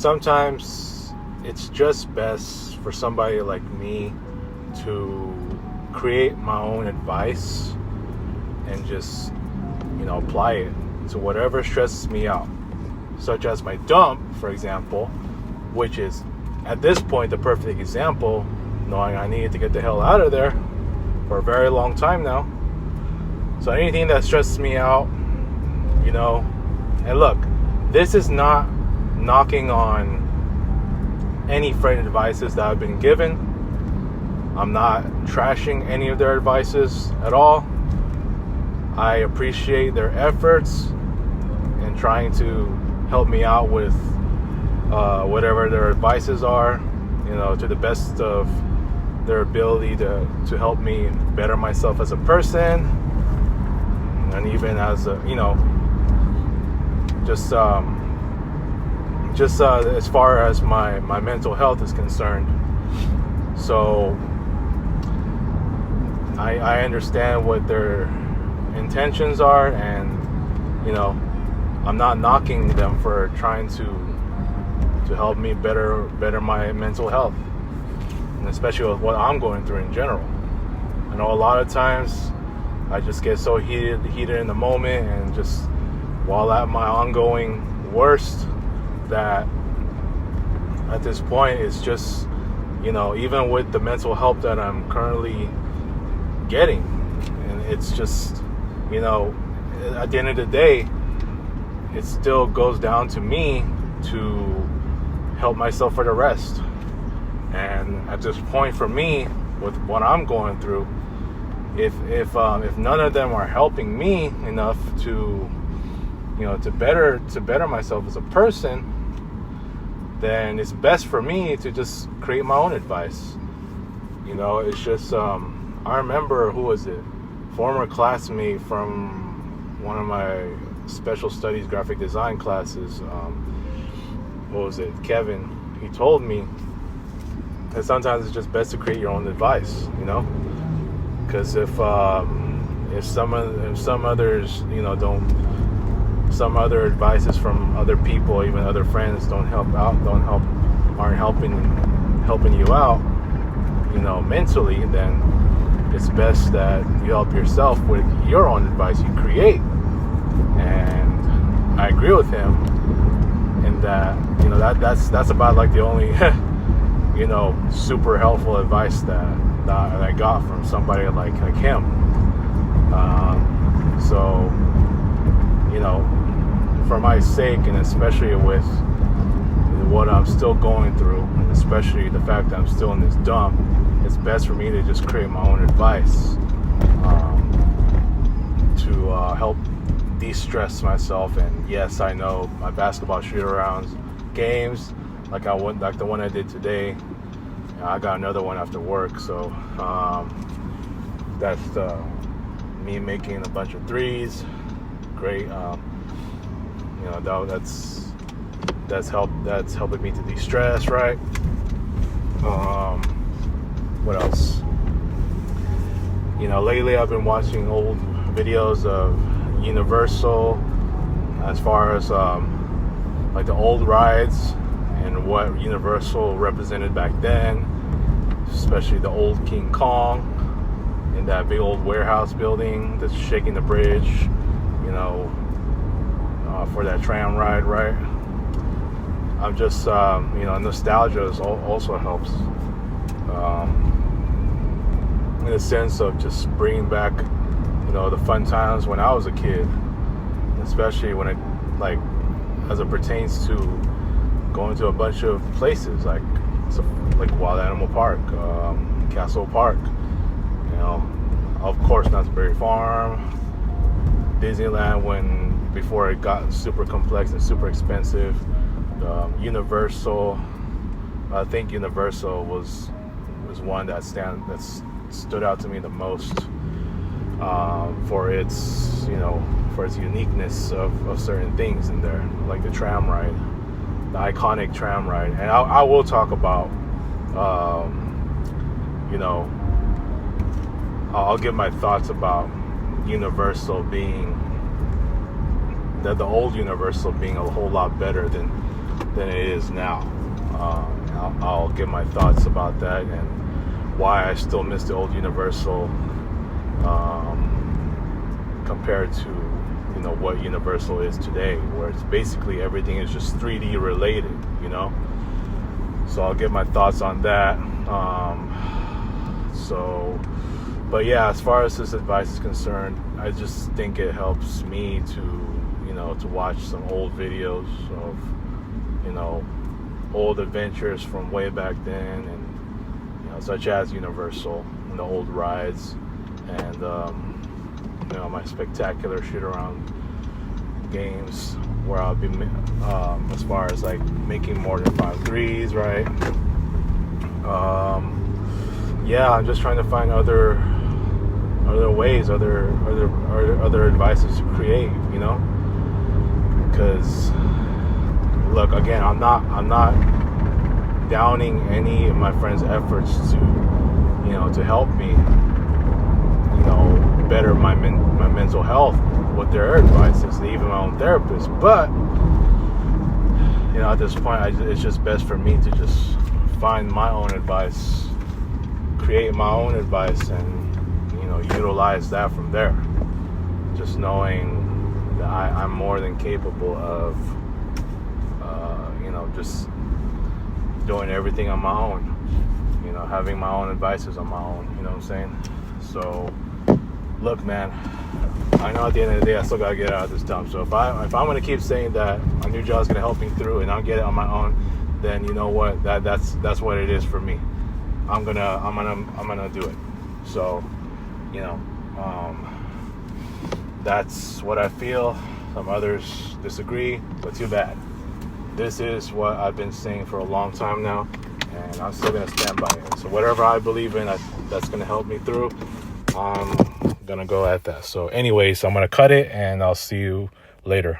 sometimes it's just best for somebody like me to create my own advice and just, apply it to whatever stresses me out, such as my dump, for example, which is at this point the perfect example, knowing I needed to get the hell out of there for a very long time now. So anything that stresses me out, and look, this is not knocking on any friend advices that I've been given. I'm not trashing any of their advices at all. I appreciate their efforts in trying to help me out with whatever their advices are, to the best of their ability to help me better myself as a person, and even as a, just as far as my mental health is concerned. So I understand what their intentions are, and I'm not knocking them for trying to help me better my mental health, and especially with what I'm going through in general. I know a lot of times I just get so heated in the moment, and just while at my ongoing worst, that at this point it's just, even with the mental help that I'm currently getting, and it's just, at the end of the day, it still goes down to me to help myself for the rest. And at this point for me, with what I'm going through, if none of them are helping me enough to better myself as a person, then it's best for me to just create my own advice. It's just I remember, who was it? Former classmate from one of my special studies graphic design classes, what was it, Kevin, he told me that sometimes it's just best to create your own advice, because if some others, some other advices from other people, even other friends, aren't helping you out, mentally, then it's best that you help yourself with your own advice you create. And I agree with him in that, that's about like the only, super helpful advice that I got from somebody like him. So, for my sake, and especially with what I'm still going through, and especially the fact that I'm still in this dump, it's best for me to just create my own advice to help de-stress myself. And yes, I know my basketball shoot-arounds games, like the one I did today, I got another one after work, so that's me making a bunch of threes. Great. That's helping me to de-stress, right? What else? Lately I've been watching old videos of Universal, as far as like the old rides and what Universal represented back then, especially the old King Kong in that big old warehouse building that's shaking the bridge, for that tram ride, right? I'm just, nostalgia also helps, in a sense of just bringing back, the fun times when I was a kid, especially when as it pertains to going to a bunch of places like Wild Animal Park, Castle Park, of course, Knott's Berry Farm, Disneyland before it got super complex and super expensive, Universal. I think Universal was one that stood out to me the most, for its uniqueness of certain things in there, like the tram ride, the iconic tram ride. And I will talk about, I'll give my thoughts about Universal being, the old Universal being a whole lot better than than it is now. I'll give my thoughts about that and why I still miss the old Universal compared to what Universal is today, where it's basically everything is just 3D related, So I'll give my thoughts on that. But yeah, as far as this advice is concerned, I just think it helps me to watch some old videos of old adventures from way back then, and such as Universal and the old rides, and my spectacular shoot around games where I'll be as far as like making more than 5.3s, right? I'm just trying to find other ways, other advices to create, because look, again, I'm not downing any of my friends' efforts to help me better my mental health with their advices, even my own therapist. But at this point, it's just best for me to just find my own advice, create my own advice, and utilize that from there. Just knowing that I'm more than capable of just doing everything on my own, having my own advices on my own, you know what I'm saying? So look, man, I know at the end of the day I still gotta get out of this dump. So if I'm gonna keep saying that a new job's gonna help me through and I'll get it on my own, then you know what, that's what it is for me. I'm gonna do it. So that's what I feel. Some others disagree, but too bad. This is what I've been saying for a long time now, and I'm still gonna stand by it. So whatever I believe in, that's gonna help me through, I'm gonna go at that. So anyways, I'm gonna cut it, and I'll see you later.